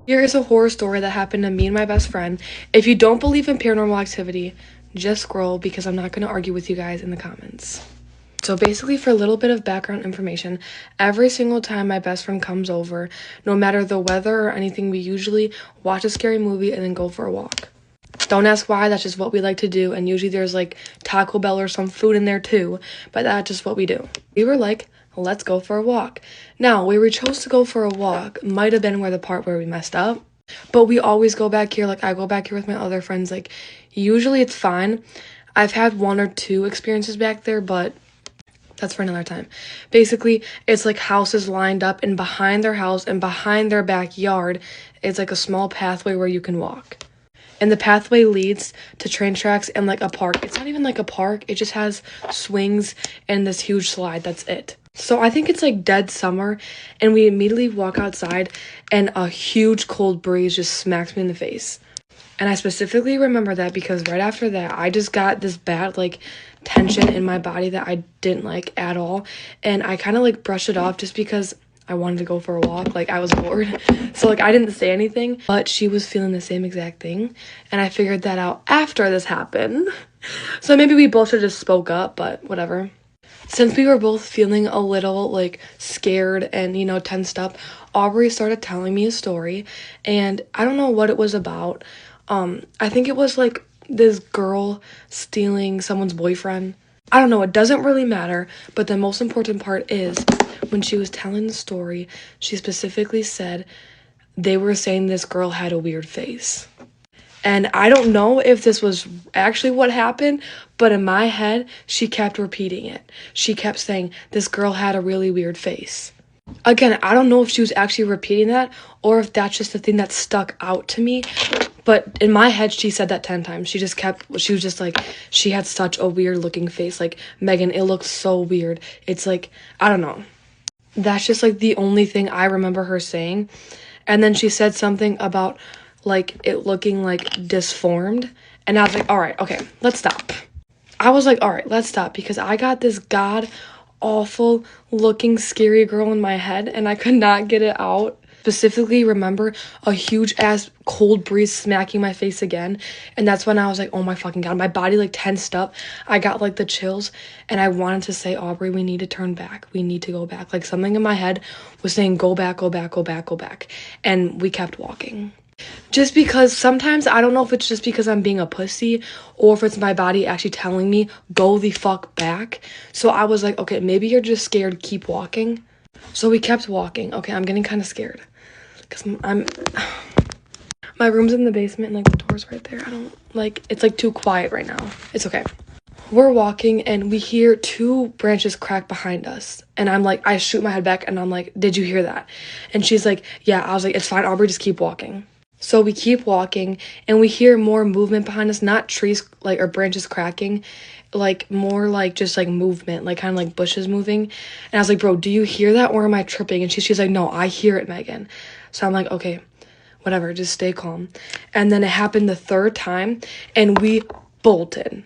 Here is a horror story that happened to me and my best friend. If you don't believe in paranormal activity, just scroll because I'm not going to argue with you guys in the comments. So basically, for a little bit of background information, every single time my best friend comes over, no matter the weather or anything, we usually watch a scary movie and then go for a walk. Don't ask why, that's just what we like to do, and usually there's like Taco Bell or some food in there too, but that's just what we do. We were like, let's go for a walk. Now, where we chose to go for a walk might have been where the part where we messed up, but we always go back here. Like, I go back here with my other friends. Like, usually it's fine. I've had one or two experiences back there, but that's for another time. Basically, it's like houses lined up, and behind their house and behind their backyard, it's like a small pathway where you can walk. And the pathway leads to train tracks and like a park. It's not even like a park, it just has swings and this huge slide. That's it. So I think it's like dead summer, and we immediately walk outside, and a huge cold breeze just smacks me in the face. And I specifically remember that because right after that, I just got this bad like tension in my body that I didn't like at all. And I kind of like brushed it off just because I wanted to go for a walk. Like, I was bored. So like, I didn't say anything, but she was feeling the same exact thing. And I figured that out after this happened. So maybe we both should have just spoke up, but whatever. Since we were both feeling a little like scared and, tensed up, Aubrey started telling me a story, and I don't know what it was about. I think it was like this girl stealing someone's boyfriend. I don't know, it doesn't really matter, but the most important part is when she was telling the story, she specifically said they were saying this girl had a weird face. And I don't know if this was actually what happened, but in my head, she kept repeating it. She kept saying, this girl had a really weird face. Again, I don't know if she was actually repeating that or if that's just the thing that stuck out to me. But in my head, she said that 10 times. She was just like, she had such a weird looking face. Like, Megan, it looked so weird. It's like, I don't know. That's just like the only thing I remember her saying. And then she said something about like it looking like disformed. And I was like, all right, okay, let's stop. I was like, all right, let's stop, because I got this god awful looking scary girl in my head and I could not get it out. Specifically remember a huge ass cold breeze smacking my face again, and that's when I was like, oh my fucking god, my body like tensed up. I got like the chills, and I wanted to say, Aubrey, we need to turn back, we need to go back. Like, something in my head was saying, go back, go back, go back, go back. And we kept walking. Just because sometimes I don't know if it's just because I'm being a pussy or if it's my body actually telling me, go the fuck back. So I was like, okay, maybe you're just scared, keep walking. So we kept walking. Okay, I'm getting kind of scared because my room's in the basement and like the door's right there. I don't like, it's like too quiet right now. It's okay. We're walking and we hear two branches crack behind us. And I'm like, I shoot my head back and I'm like, did you hear that? And she's like, yeah. I was like, it's fine, Aubrey, just keep walking. So we keep walking and we hear more movement behind us, not trees like or branches cracking, like more like just like movement, like kind of like bushes moving. And I was like, bro, do you hear that or am I tripping? And she's like, no, I hear it, Megan. So I'm like, okay, whatever, just stay calm. And then it happened the third time and we bolted.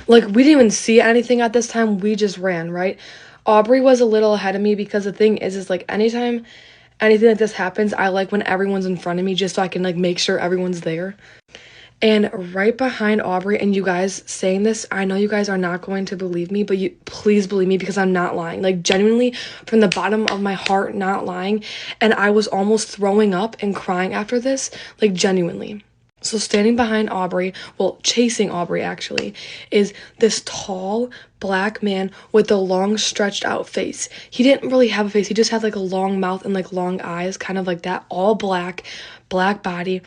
Like, we didn't even see anything at this time, we just ran, right? Aubrey was a little ahead of me because the thing is like anytime anything like this happens, I like when everyone's in front of me just so I can like make sure everyone's there. And right behind Aubrey, and you guys saying this, I know you guys are not going to believe me, but you please believe me because I'm not lying. Like, genuinely, from the bottom of my heart, not lying. And I was almost throwing up and crying after this, like genuinely. So standing behind Aubrey, well, chasing Aubrey actually, is this tall black man with a long stretched out face. He didn't really have a face. He just had like a long mouth and like long eyes, kind of like that, all black, black body.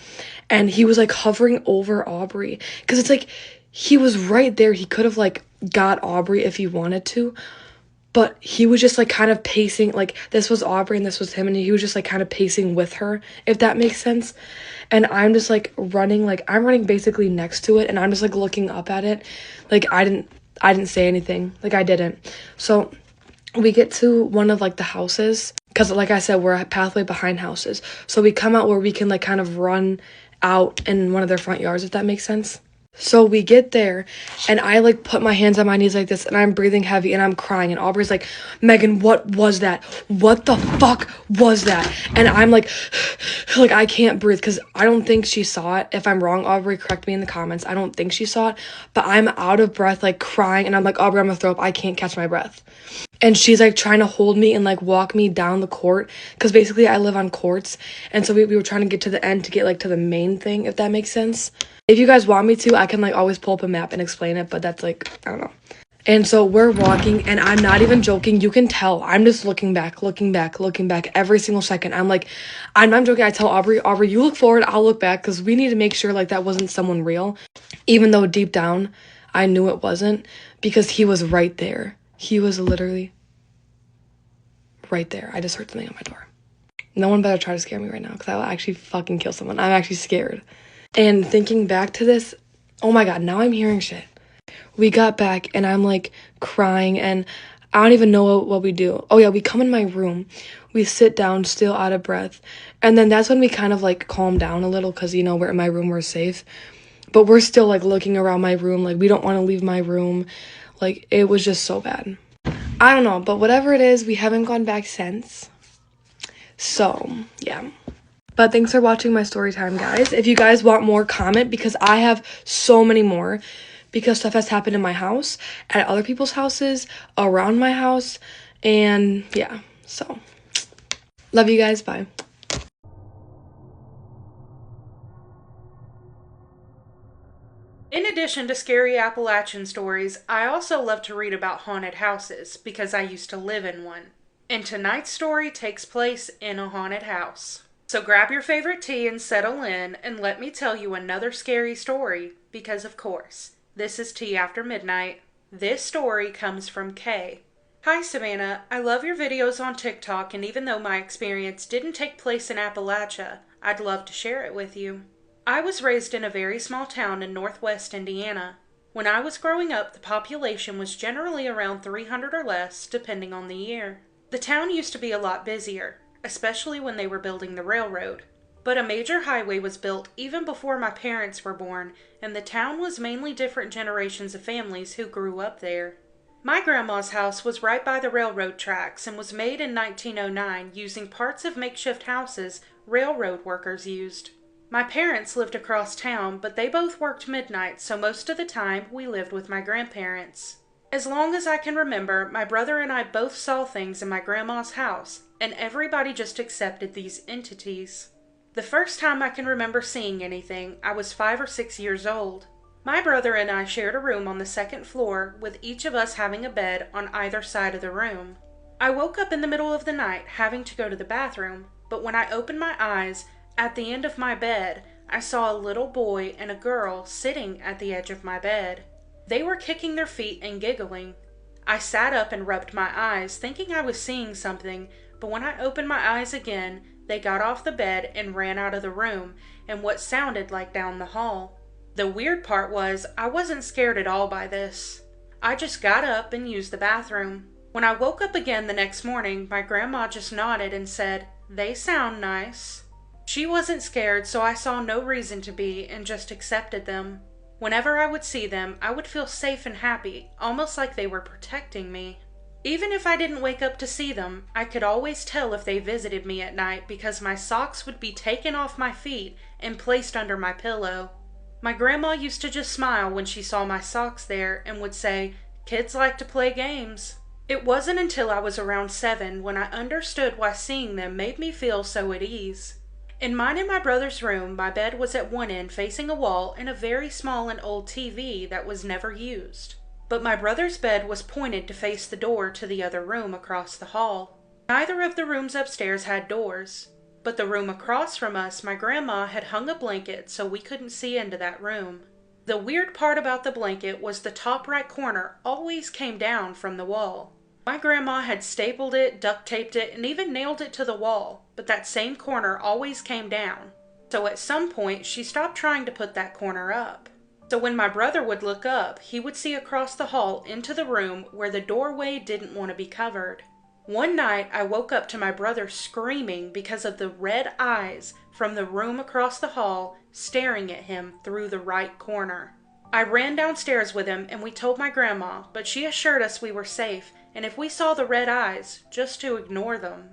And he was like hovering over Aubrey because it's like he was right there. He could have like got Aubrey if he wanted to. But he was just like kind of pacing, like this was Aubrey and this was him, and he was just like kind of pacing with her, if that makes sense. And I'm just like running, like I'm running basically next to it, and I'm just like looking up at it. Like I didn't say anything, like I didn't. So we get to one of like the houses, because like I said, we're a pathway behind houses. So we come out where we can like kind of run out in one of their front yards, if that makes sense. So we get there, and I like put my hands on my knees like this, and I'm breathing heavy, and I'm crying, and Aubrey's like, Megan, what was that? What the fuck was that? And I'm like I can't breathe, because I don't think she saw it. If I'm wrong, Aubrey, correct me in the comments. I don't think she saw it, but I'm out of breath, like crying, and I'm like, Aubrey, I'm gonna throw up. I can't catch my breath. And she's like trying to hold me and like walk me down the court, because basically I live on courts, and so we were trying to get to the end to get like to the main thing, if that makes sense. If you guys want me to, I can like always pull up a map and explain it, but that's like, I don't know. And so we're walking, and I'm not even joking. You can tell. I'm just looking back every single second. I'm like, I'm not joking. I tell Aubrey, you look forward, I'll look back, because we need to make sure like that wasn't someone real. Even though deep down, I knew it wasn't, because he was right there. He was literally right there. I just heard something on my door. No one better try to scare me right now, because I will actually fucking kill someone. I'm actually scared. And thinking back to this, oh my god, now I'm hearing shit. We got back, and I'm like crying, and I don't even know what we do. Oh yeah, we come in my room. We sit down, still out of breath. And then that's when we kind of like calm down a little, because, you know, we're in my room, we're safe. But we're still like looking around my room, like we don't want to leave my room. Like, it was just so bad. I don't know, but whatever it is, we haven't gone back since. So, yeah. But thanks for watching my story time, guys. If you guys want more, comment, because I have so many more, because stuff has happened in my house, at other people's houses, around my house, and yeah. So, love you guys. Bye. In addition to scary Appalachian stories, I also love to read about haunted houses because I used to live in one. And tonight's story takes place in a haunted house. So grab your favorite tea and settle in, and let me tell you another scary story, because of course, this is Tea After Midnight. This story comes from Kay. Hi Savannah, I love your videos on TikTok, and even though my experience didn't take place in Appalachia, I'd love to share it with you. I was raised in a very small town in northwest Indiana. When I was growing up, the population was generally around 300 or less, depending on the year. The town used to be a lot busier, especially when they were building the railroad. But a major highway was built even before my parents were born, and the town was mainly different generations of families who grew up there. My grandma's house was right by the railroad tracks and was made in 1909 using parts of makeshift houses railroad workers used. My parents lived across town, but they both worked midnight, so most of the time we lived with my grandparents. As long as I can remember, my brother and I both saw things in my grandma's house, and everybody just accepted these entities. The first time I can remember seeing anything, I was 5 or 6 years old. My brother and I shared a room on the second floor, with each of us having a bed on either side of the room. I woke up in the middle of the night, having to go to the bathroom, but when I opened my eyes, at the end of my bed, I saw a little boy and a girl sitting at the edge of my bed. They were kicking their feet and giggling. I sat up and rubbed my eyes, thinking I was seeing something, but when I opened my eyes again, they got off the bed and ran out of the room, and what sounded like down the hall. The weird part was, I wasn't scared at all by this. I just got up and used the bathroom. When I woke up again the next morning, my grandma just nodded and said, "They sound nice." She wasn't scared, so I saw no reason to be and just accepted them. Whenever I would see them, I would feel safe and happy, almost like they were protecting me. Even if I didn't wake up to see them, I could always tell if they visited me at night because my socks would be taken off my feet and placed under my pillow. My grandma used to just smile when she saw my socks there and would say, "Kids like to play games." It wasn't until I was around 7 when I understood why seeing them made me feel so at ease. In mine and my brother's room, my bed was at one end facing a wall and a very small and old TV that was never used. But my brother's bed was pointed to face the door to the other room across the hall. Neither of the rooms upstairs had doors, but the room across from us, my grandma had hung a blanket so we couldn't see into that room. The weird part about the blanket was the top right corner always came down from the wall. My grandma had stapled it, duct taped it, and even nailed it to the wall, but that same corner always came down. So at some point, she stopped trying to put that corner up. So when my brother would look up, he would see across the hall into the room where the doorway didn't want to be covered. One night, I woke up to my brother screaming because of the red eyes from the room across the hall staring at him through the right corner. I ran downstairs with him and we told my grandma, but she assured us we were safe, and if we saw the red eyes, just to ignore them.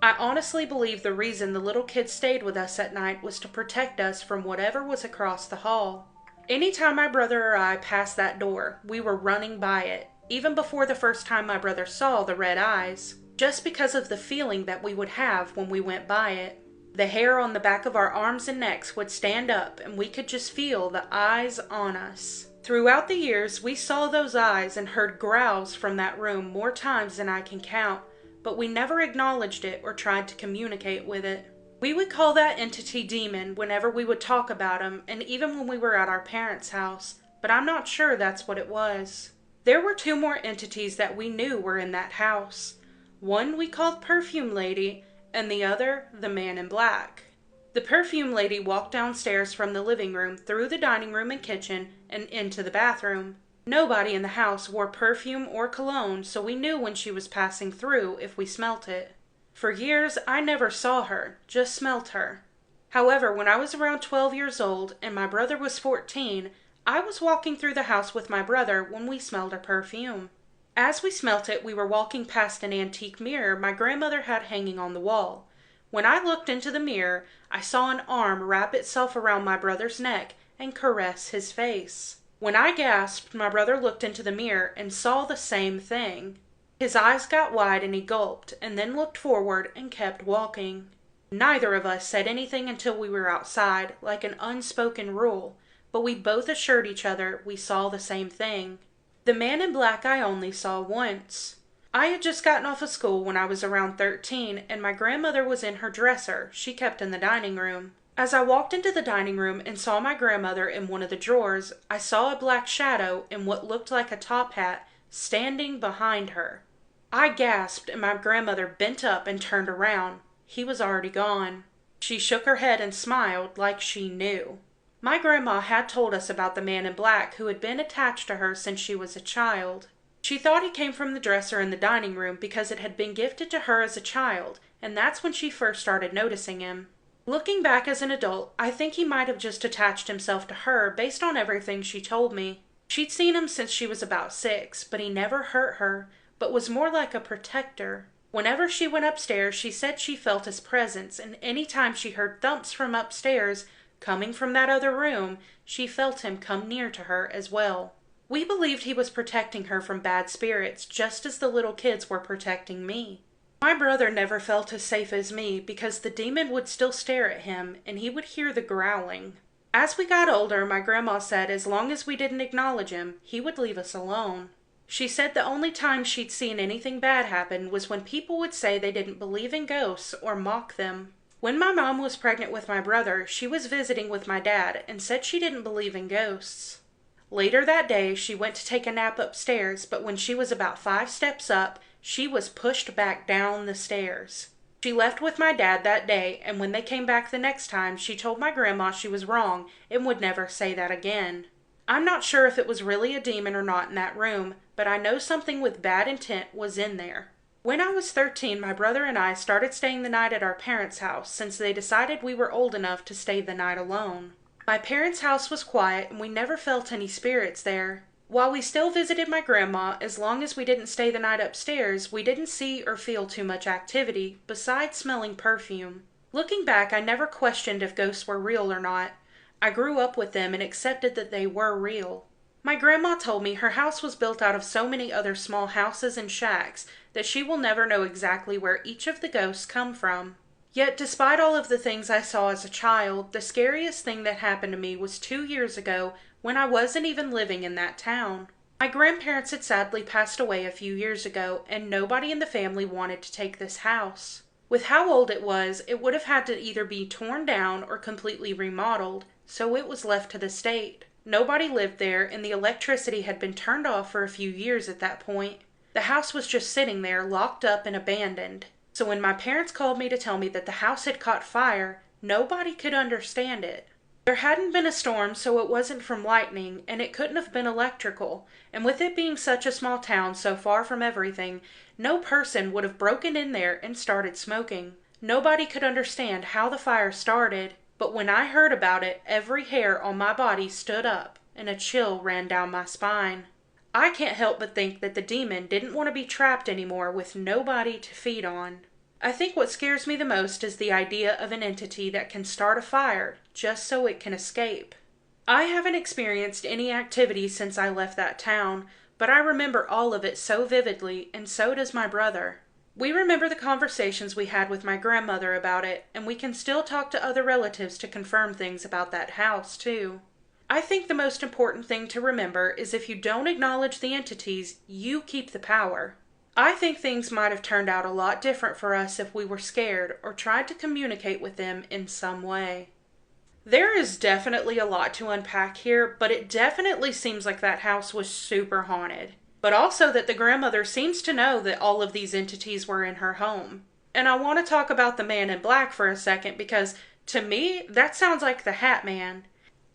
I honestly believe the reason the little kid stayed with us at night was to protect us from whatever was across the hall. Anytime my brother or I passed that door, we were running by it, even before the first time my brother saw the red eyes, just because of the feeling that we would have when we went by it. The hair on the back of our arms and necks would stand up, and we could just feel the eyes on us. Throughout the years, we saw those eyes and heard growls from that room more times than I can count, but we never acknowledged it or tried to communicate with it. We would call that entity demon whenever we would talk about him, and even when we were at our parents' house, but I'm not sure that's what it was. There were two more entities that we knew were in that house. One we called Perfume Lady, and the other the Man in Black. The Perfume Lady walked downstairs from the living room, through the dining room and kitchen, and into the bathroom. Nobody in the house wore perfume or cologne, so we knew when she was passing through if we smelt it. For years, I never saw her, just smelt her. However, when I was around 12 years old and my brother was 14, I was walking through the house with my brother when we smelled her perfume. As we smelt it, we were walking past an antique mirror my grandmother had hanging on the wall. When I looked into the mirror, I saw an arm wrap itself around my brother's neck and caress his face. When I gasped, my brother looked into the mirror and saw the same thing. His eyes got wide and he gulped, and then looked forward and kept walking. Neither of us said anything until we were outside, like an unspoken rule, but we both assured each other we saw the same thing. The Man in Black I only saw once. I had just gotten off of school when I was around 13, and my grandmother was in her dresser she kept in the dining room. As I walked into the dining room and saw my grandmother in one of the drawers, I saw a black shadow in what looked like a top hat standing behind her. I gasped and my grandmother bent up and turned around. He was already gone. She shook her head and smiled like she knew. My grandma had told us about the Man in Black who had been attached to her since she was a child. She thought he came from the dresser in the dining room because it had been gifted to her as a child, and that's when she first started noticing him. Looking back as an adult, I think he might have just attached himself to her based on everything she told me. She'd seen him since she was about 6, but he never hurt her, but was more like a protector. Whenever she went upstairs, she said she felt his presence, and any time she heard thumps from upstairs, coming from that other room, she felt him come near to her as well. We believed he was protecting her from bad spirits, just as the little kids were protecting me. My brother never felt as safe as me because the demon would still stare at him, and he would hear the growling. As we got older, my grandma said as long as we didn't acknowledge him, he would leave us alone. She said the only time she'd seen anything bad happen was when people would say they didn't believe in ghosts or mock them. When my mom was pregnant with my brother, she was visiting with my dad and said she didn't believe in ghosts. Later that day, she went to take a nap upstairs, but when she was about 5 steps up, she was pushed back down the stairs. She left with my dad that day, and when they came back the next time, she told my grandma she was wrong and would never say that again. I'm not sure if it was really a demon or not in that room, but I know something with bad intent was in there. When I was 13, my brother and I started staying the night at our parents' house since they decided we were old enough to stay the night alone. My parents' house was quiet and we never felt any spirits there. While we still visited my grandma, as long as we didn't stay the night upstairs, we didn't see or feel too much activity, besides smelling perfume. Looking back, I never questioned if ghosts were real or not. I grew up with them and accepted that they were real. My grandma told me her house was built out of so many other small houses and shacks that she will never know exactly where each of the ghosts come from. Yet, despite all of the things I saw as a child, the scariest thing that happened to me was 2 years ago when I wasn't even living in that town. My grandparents had sadly passed away a few years ago, and nobody in the family wanted to take this house. With how old it was, it would have had to either be torn down or completely remodeled, so it was left to the state. Nobody lived there, and the electricity had been turned off for a few years at that point. The house was just sitting there, locked up and abandoned. So when my parents called me to tell me that the house had caught fire, nobody could understand it. There hadn't been a storm, so it wasn't from lightning, and it couldn't have been electrical, and with it being such a small town so far from everything, no person would have broken in there and started smoking. Nobody could understand how the fire started, but when I heard about it, every hair on my body stood up. and a chill ran down my spine. I can't help but think that the demon didn't want to be trapped anymore with nobody to feed on. I think what scares me the most is the idea of an entity that can start a fire just so it can escape. I haven't experienced any activity since I left that town, but I remember all of it so vividly, and so does my brother. We remember the conversations we had with my grandmother about it, and we can still talk to other relatives to confirm things about that house, too. I think the most important thing to remember is if you don't acknowledge the entities, you keep the power. I think things might have turned out a lot different for us if we were scared or tried to communicate with them in some way. There is definitely a lot to unpack here, but it definitely seems like that house was super haunted. But also that the grandmother seems to know that all of these entities were in her home. And I want to talk about the man in black for a second because, to me, that sounds like the Hat Man.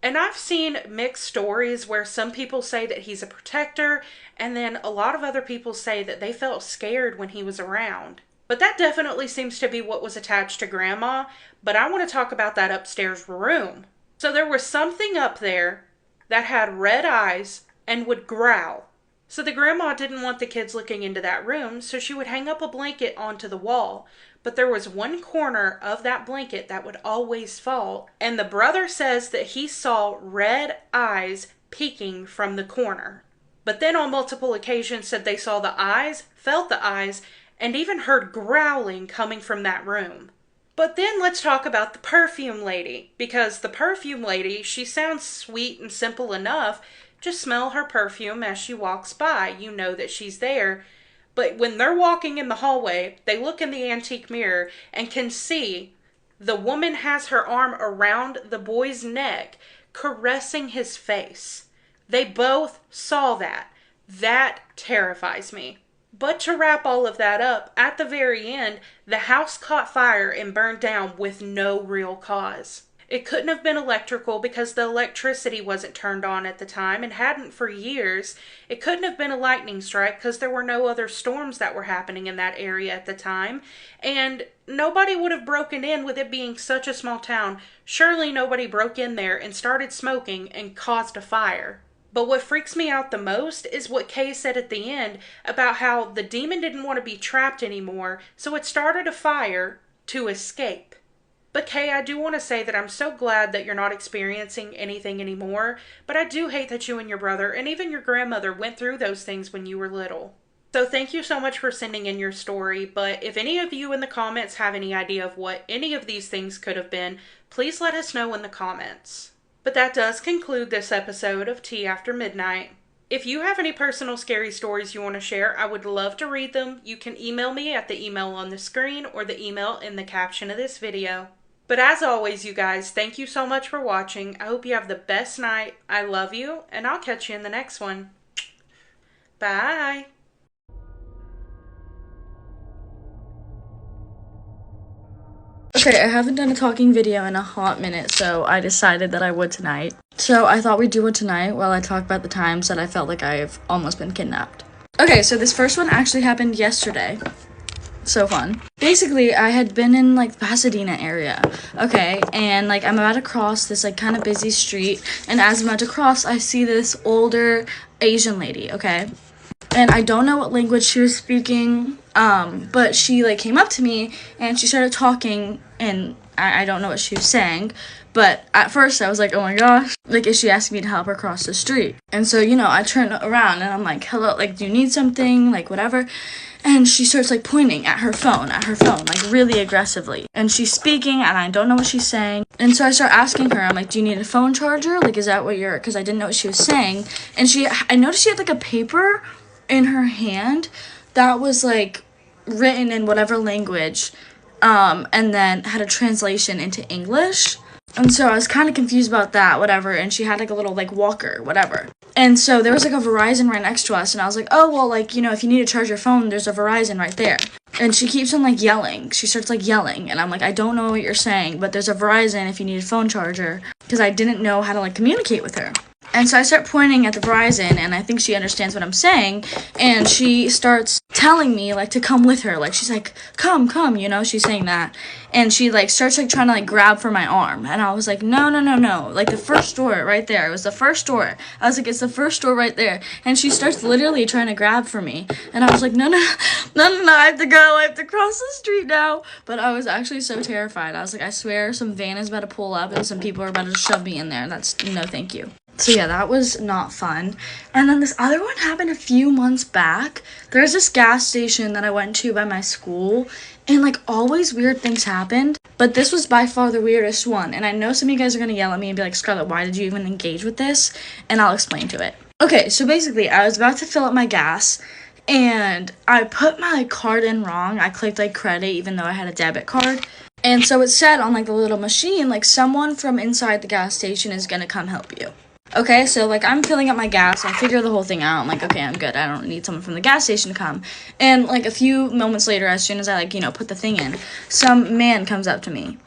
And I've seen mixed stories where some people say that he's a protector, and then a lot of other people say that they felt scared when he was around. But that definitely seems to be what was attached to Grandma, but I want to talk about that upstairs room. So there was something up there that had red eyes and would growl. So the grandma didn't want the kids looking into that room, so she would hang up a blanket onto the wall. But there was one corner of that blanket that would always fall, and the brother says that he saw red eyes peeking from the corner. But then on multiple occasions said they saw the eyes, felt the eyes, and even heard growling coming from that room. But then let's talk about the perfume lady, because the perfume lady, she sounds sweet and simple enough. Just smell her perfume as she walks by. You know that she's there. But when they're walking in the hallway, they look in the antique mirror and can see the woman has her arm around the boy's neck, caressing his face. They both saw that. That terrifies me. But to wrap all of that up, at the very end, the house caught fire and burned down with no real cause. It couldn't have been electrical because the electricity wasn't turned on at the time and hadn't for years. It couldn't have been a lightning strike because there were no other storms that were happening in that area at the time. And nobody would have broken in with it being such a small town. Surely nobody broke in there and started smoking and caused a fire. But what freaks me out the most is what Kay said at the end about how the demon didn't want to be trapped anymore, so it started a fire to escape. But Kay, I do want to say that I'm so glad that you're not experiencing anything anymore, but I do hate that you and your brother and even your grandmother went through those things when you were little. So thank you so much for sending in your story, but if any of you in the comments have any idea of what any of these things could have been, please let us know in the comments. But that does conclude this episode of Tea After Midnight. If you have any personal scary stories you want to share, I would love to read them. You can email me at the email on the screen or the email in the caption of this video. But as always, you guys, thank you so much for watching. I hope you have the best night. I love you, and I'll catch you in the next one. Bye! Okay, I haven't done a talking video in a hot minute, so I decided that I would tonight. So I thought we'd do it tonight while I talk about the times that I felt like I've almost been kidnapped. Okay, so this first one actually happened yesterday. So fun. Basically, I had been in, like, the Pasadena area, okay, and, like, I'm about to cross this, like, kind of busy street, and as I'm about to cross, I see this older Asian lady, okay, and I don't know what language she was speaking, but she, like, came up to me, and she started talking, and I don't know what she was saying, but at first I was like, oh my gosh, like, is she asking me to help her cross the street? And so, you know, I turn around, and I'm like, hello, like, do you need something, like, whatever? And she starts, like, pointing at her phone, like, really aggressively. And she's speaking, and I don't know what she's saying. And so I start asking her, I'm like, do you need a phone charger? Like, is that what you're, because I didn't know what she was saying. And I noticed she had, like, a paper in her hand that was, like, written in whatever language, and then had a translation into English. And so I was kind of confused about that, whatever, and she had, like, a little, like, walker, whatever. And so there was, like, a Verizon right next to us, and I was like, oh, well, like, you know, if you need to charge your phone, there's a Verizon right there. And she keeps on, like, yelling. She starts, like, yelling, and I'm like, I don't know what you're saying, but there's a Verizon if you need a phone charger, because I didn't know how to, like, communicate with her. And so I start pointing at the Verizon, and I think she understands what I'm saying, and she starts telling me, like, to come with her. Like, she's like, come, you know, she's saying that. And she, like, starts, like, trying to, like, grab for my arm. And I was like, no. Like, the first door right there. It was the first door. I was like, it's the first door right there. And she starts literally trying to grab for me. And I was like, no, I have to go. I have to cross the street now. But I was actually so terrified. I was like, I swear some van is about to pull up and some people are about to shove me in there. That's, no, thank you. So yeah, that was not fun. And then this other one happened a few months back. There's this gas station that I went to by my school, and like always weird things happened, but this was by far the weirdest one. And I know some of you guys are gonna yell at me and be like, Scarlett, why did you even engage with this? And I'll explain to it. Okay, so basically I was about to fill up my gas, and I put my card in wrong. I clicked like credit even though I had a debit card. And so it said on like the little machine, like, someone from inside the gas station is gonna come help you. Okay, so, like, I'm filling up my gas. I figure the whole thing out. I'm like, okay, I'm good. I don't need someone from the gas station to come. And, like, a few moments later, as soon as I, like, you know, put the thing in, some man comes up to me.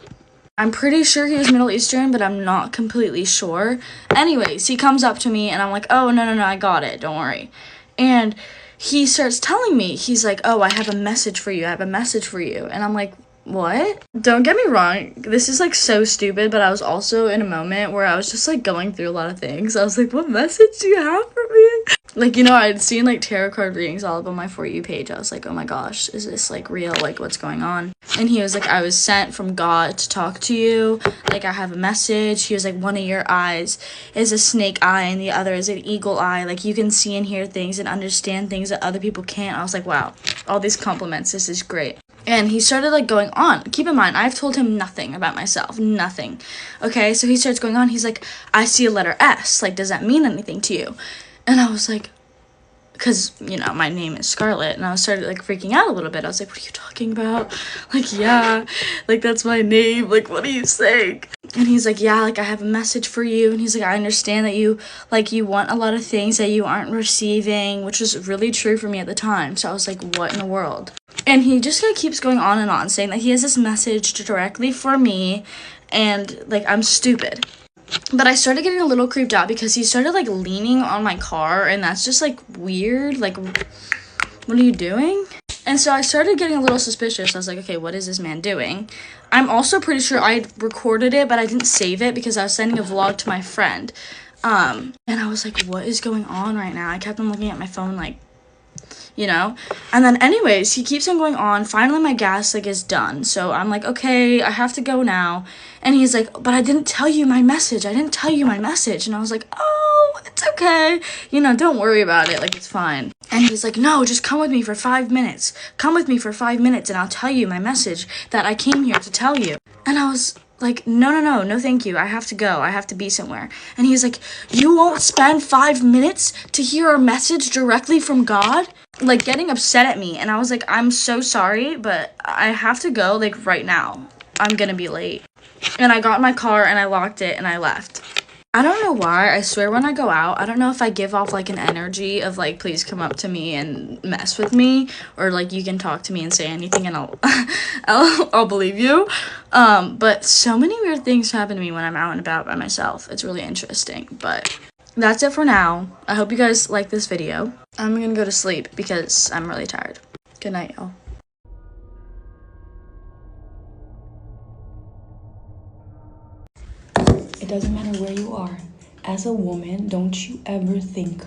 I'm pretty sure he was Middle Eastern, but I'm not completely sure. Anyways, he comes up to me, and I'm like, oh, no, I got it. Don't worry. And he starts telling me, he's like, oh, I have a message for you. And I'm like, what? Don't get me wrong, this is like so stupid, but I was also in a moment where I was just like going through a lot of things. I was like, what message do you have for me? Like, you know, I'd seen like tarot card readings all up on my For You page. I was like, oh my gosh, is this like real? Like, what's going on? And he was like, I was sent from God to talk to you. Like, I have a message. He was like, one of your eyes is a snake eye and the other is an eagle eye. Like, you can see and hear things and understand things that other people can't. I was like, wow, all these compliments. This is great. And he started, like, going on. Keep in mind, I've told him nothing about myself. Nothing. Okay, so he starts going on. He's like, I see a letter S. Like, does that mean anything to you? And I was like, because, you know, my name is Scarlett. And I started, like, freaking out a little bit. I was like, what are you talking about? Like, yeah, like, that's my name. Like, what are you saying? And he's like, yeah, like, I have a message for you. And he's like, I understand that you, like, you want a lot of things that you aren't receiving, which was really true for me at the time. So I was like, what in the world? And he just kind of keeps going on and on, saying that he has this message directly for me, and, like, I'm stupid. But I started getting a little creeped out because he started, like, leaning on my car, and that's just, like, weird. Like, what are you doing? And so I started getting a little suspicious. I was like, okay, what is this man doing? I'm also pretty sure I recorded it, but I didn't save it because I was sending a vlog to my friend. And I was like, what is going on right now? I kept on looking at my phone, like, you know? And then anyways, he keeps on going on. Finally, my gas, like, is done. So I'm like, okay, I have to go now. And he's like, but I didn't tell you my message. And I was like, oh, it's okay. You know, don't worry about it. Like, it's fine. And he's like, no, just come with me for 5 minutes. Come with me for 5 minutes and I'll tell you my message that I came here to tell you. And I was like, no, thank you. I have to go. I have to be somewhere. And he's like, you won't spend 5 minutes to hear a message directly from God? Like, getting upset at me. And I was like, I'm so sorry, but I have to go, like, right now. I'm gonna be late. And I got in my car and I locked it and I left. I don't know why. I swear when I go out, I don't know if I give off, like, an energy of, like, please come up to me and mess with me, or, like, you can talk to me and say anything and I'll believe you. But so many weird things happen to me when I'm out and about by myself. It's really interesting, but that's it for now. I hope you guys like this video. I'm gonna go to sleep because I'm really tired. Good night, y'all. It doesn't matter where you are. As a woman, don't you ever think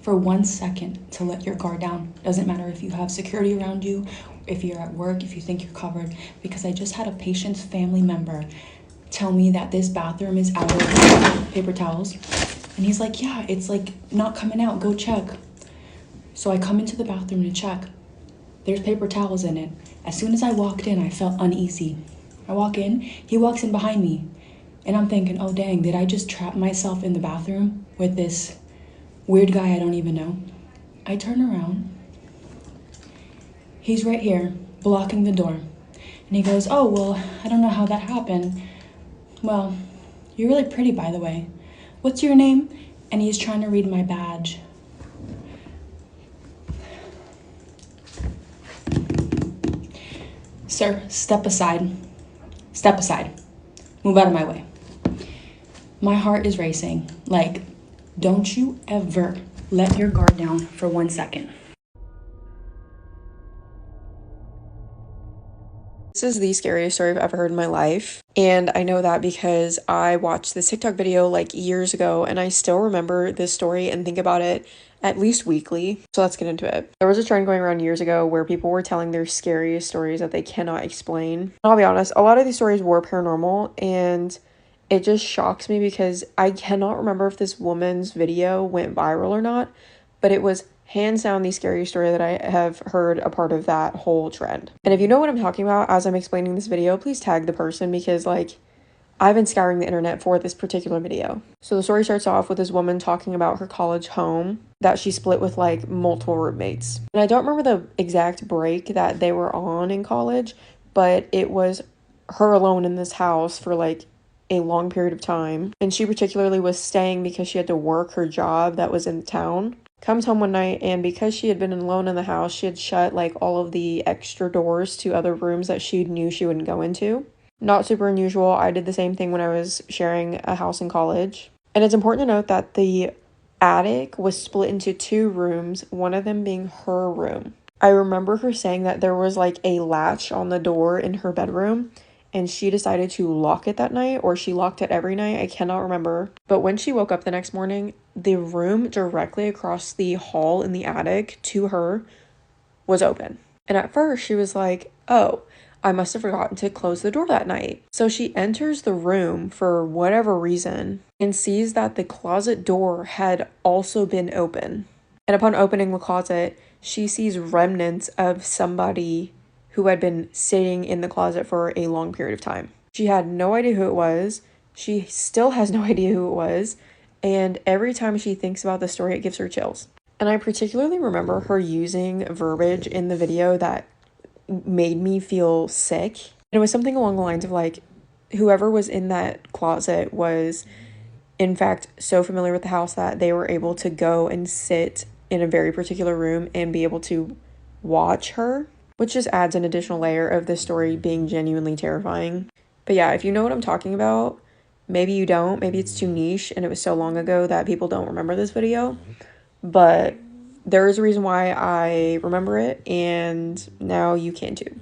for 1 second to let your guard down. Doesn't matter if you have security around you, if you're at work, if you think you're covered. Because I just had a patient's family member tell me that this bathroom is out of paper towels. And he's like, yeah, it's like not coming out, go check. So I come into the bathroom to check. There's paper towels in it. As soon as I walked in, I felt uneasy. I walk in, he walks in behind me. And I'm thinking, oh dang, did I just trap myself in the bathroom with this weird guy I don't even know? I turn around. He's right here, blocking the door. And he goes, oh, well, I don't know how that happened. Well, you're really pretty, by the way. What's your name? And he's trying to read my badge. Sir, step aside. Step aside. Move out of my way. My heart is racing. Like, Don't you ever let your guard down for 1 second. This is the scariest story I've ever heard in my life, and I know that because I watched this TikTok video like years ago, and I still remember this story and think about it at least weekly. So let's get into it. There was a trend going around years ago where people were telling their scariest stories that they cannot explain. And I'll be honest, a lot of these stories were paranormal, and it just shocks me because I cannot remember if this woman's video went viral or not, but it was hands down the scariest story that I have heard a part of that whole trend. And if you know what I'm talking about as I'm explaining this video, please tag the person because like I've been scouring the internet for this particular video. So the story starts off with this woman talking about her college home that she split with like multiple roommates. And I don't remember the exact break that they were on in college, but it was her alone in this house for like a long period of time. And she particularly was staying because she had to work her job that was in town. Comes home one night, and because she had been alone in the house, she had shut like all of the extra doors to other rooms that she knew she wouldn't go into. Not super unusual. I did the same thing when I was sharing a house in college. And it's important to note that the attic was split into 2 rooms, one of them being her room. I remember her saying that there was like a latch on the door in her bedroom, and she decided to lock it that night, or she locked it every night. I cannot remember. But when she woke up the next morning, the room directly across the hall in the attic to her was open. And at first she was like, oh, I must have forgotten to close the door that night. So she enters the room for whatever reason and sees that the closet door had also been open. And upon opening the closet, she sees remnants of somebody who had been sitting in the closet for a long period of time. She had no idea who it was. She still has no idea who it was. And every time she thinks about the story, it gives her chills. And I particularly remember her using verbiage in the video that made me feel sick. And it was something along the lines of like, whoever was in that closet was in fact so familiar with the house that they were able to go and sit in a very particular room and be able to watch her, which just adds an additional layer of this story being genuinely terrifying. But yeah, if you know what I'm talking about, maybe you don't, maybe it's too niche and it was so long ago that people don't remember this video, but there is a reason why I remember it, and now you can too.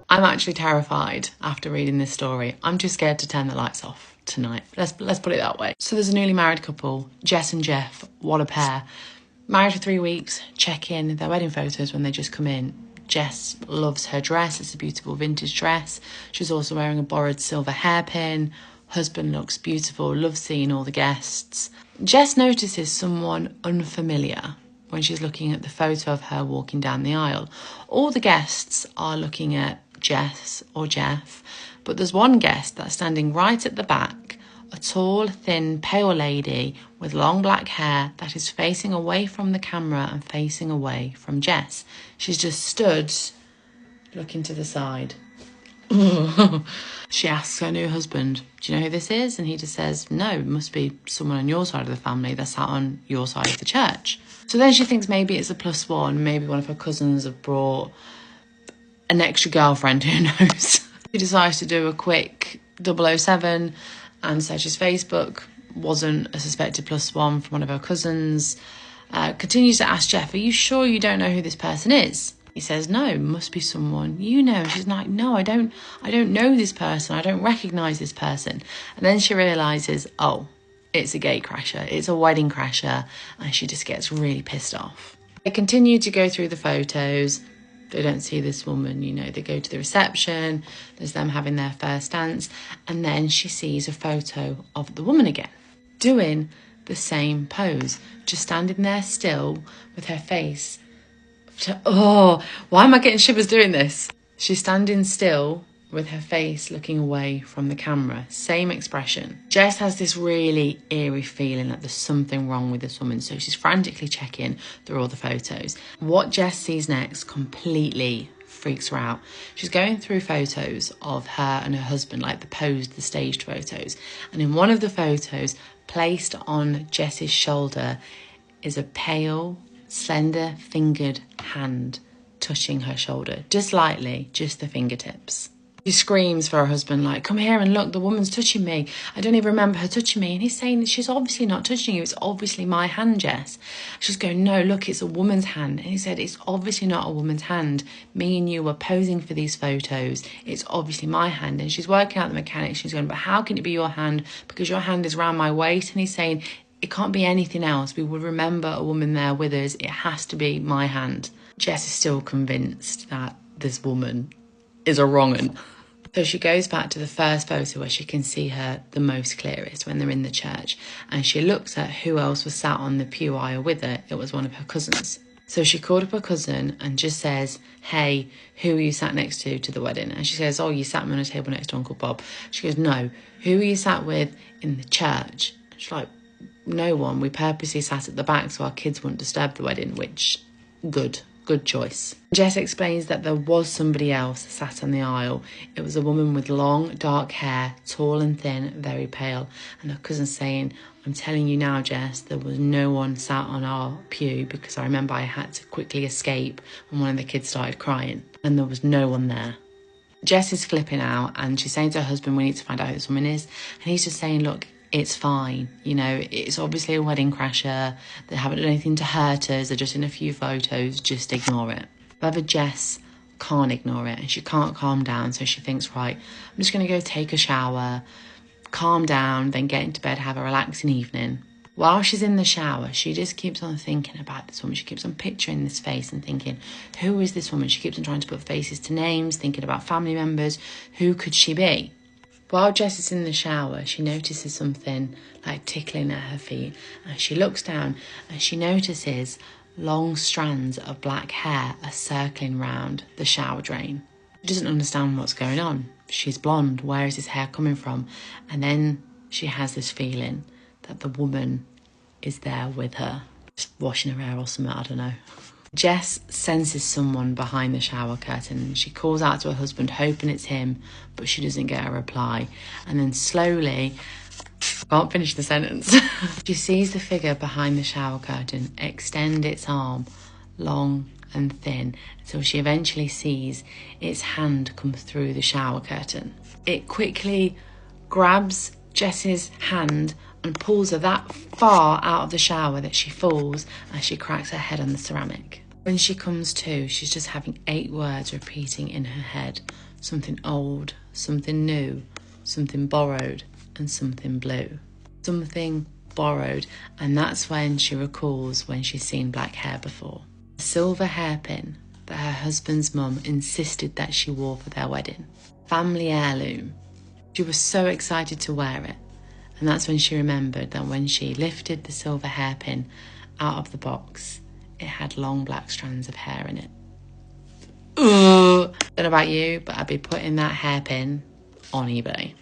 I'm actually terrified after reading this story. I'm too scared to turn the lights off tonight. Let's put it that way. So there's a newly married couple, Jess and Jeff, what a pair. Married for 3 weeks, check in their wedding photos when they just come in. Jess loves her dress. It's a beautiful vintage dress. She's also wearing a borrowed silver hairpin. Husband looks beautiful, loves seeing all the guests. Jess notices someone unfamiliar when she's looking at the photo of her walking down the aisle. All the guests are looking at Jess or Jeff, but there's one guest that's standing right at the back, a tall, thin, pale lady with long black hair that is facing away from the camera and facing away from Jess. She's just stood looking to the side. She asks her new husband, do you know who this is? And he just says, no, it must be someone on your side of the family that's sat on your side of the church. So then she thinks maybe it's a +1, maybe one of her cousins have brought an extra girlfriend, who knows. She decides to do a quick 007 and searches Facebook. Wasn't a suspected +1 from one of her cousins. Continues to ask Jeff, are you sure you don't know who this person is? He says, no, must be someone you know. And she's like, no, I don't know this person. I don't recognise this person. And then she realises, oh, it's a gate crasher. It's a wedding crasher. And she just gets really pissed off. They continue to go through the photos. They don't see this woman, you know, they go to the reception. There's them having their first dance. And then she sees a photo of the woman again, doing the same pose, just standing there still with her face. Oh, why am I getting shivers doing this? She's standing still with her face looking away from the camera. Same expression. Jess has this really eerie feeling that there's something wrong with this woman, so she's frantically checking through all the photos. What Jess sees next completely freaks her out. She's going through photos of her and her husband, like the posed, the staged photos. And in one of the photos, placed on Jess's shoulder, is a pale, slender fingered hand touching her shoulder, just lightly, just the fingertips. She screams for her husband, like, come here and look, the woman's touching me. I don't even remember her touching me. And he's saying, she's obviously not touching you. It's obviously my hand, Jess. She's going, no, look, it's a woman's hand. And he said, it's obviously not a woman's hand. Me and you were posing for these photos. It's obviously my hand. And she's working out the mechanics. She's going, but how can it be your hand? Because your hand is around my waist. And he's saying, it can't be anything else. We would remember a woman there with us. It has to be my hand. Jess is still convinced that this woman is a wrong 'un. So she goes back to the first photo where she can see her the most clearest, when they're in the church, and she looks at who else was sat on the pew aisle with her. It was one of her cousins. So she called up her cousin and just says, hey, who are you sat next to the wedding? And she says, oh, you sat me on a table next to Uncle Bob. She goes, no, who are you sat with in the church? She's like, no one. We purposely sat at the back so our kids wouldn't disturb the wedding, which, good choice. Jess explains that there was somebody else sat on the aisle. It was a woman with long, dark hair, tall and thin, very pale. And her cousin's saying, I'm telling you now, Jess, there was no one sat on our pew because I remember I had to quickly escape when one of the kids started crying. And there was no one there. Jess is flipping out and she's saying to her husband, we need to find out who this woman is. And he's just saying, look, it's fine. You know, it's obviously a wedding crasher. They haven't done anything to hurt us. They're just in a few photos. Just ignore it. However, Jess can't ignore it and she can't calm down. So she thinks, right, I'm just going to go take a shower, calm down, then get into bed, have a relaxing evening. While she's in the shower, she just keeps on thinking about this woman. She keeps on picturing this face and thinking, who is this woman? She keeps on trying to put faces to names, thinking about family members. Who could she be? While Jess is in the shower, she notices something like tickling at her feet, and she looks down and she notices long strands of black hair are circling round the shower drain. She doesn't understand what's going on. She's blonde. Where is this hair coming from? And then she has this feeling that the woman is there with her, just washing her hair or something, I don't know. Jess senses someone behind the shower curtain. She calls out to her husband, hoping it's him, but she doesn't get a reply. And then slowly, I can't finish the sentence, she sees the figure behind the shower curtain extend its arm, long and thin, until she eventually sees its hand come through the shower curtain. It quickly grabs Jess's hand and pulls her that far out of the shower that she falls as she cracks her head on the ceramic. When she comes to, she's just having 8 words repeating in her head. Something old, something new, something borrowed, and something blue. Something borrowed, and that's when she recalls when she's seen black hair before. A silver hairpin that her husband's mum insisted that she wore for their wedding. Family heirloom. She was so excited to wear it. And that's when she remembered that when she lifted the silver hairpin out of the box, it had long black strands of hair in it. Ugh. Don't know about you, but I'd be putting that hairpin on eBay.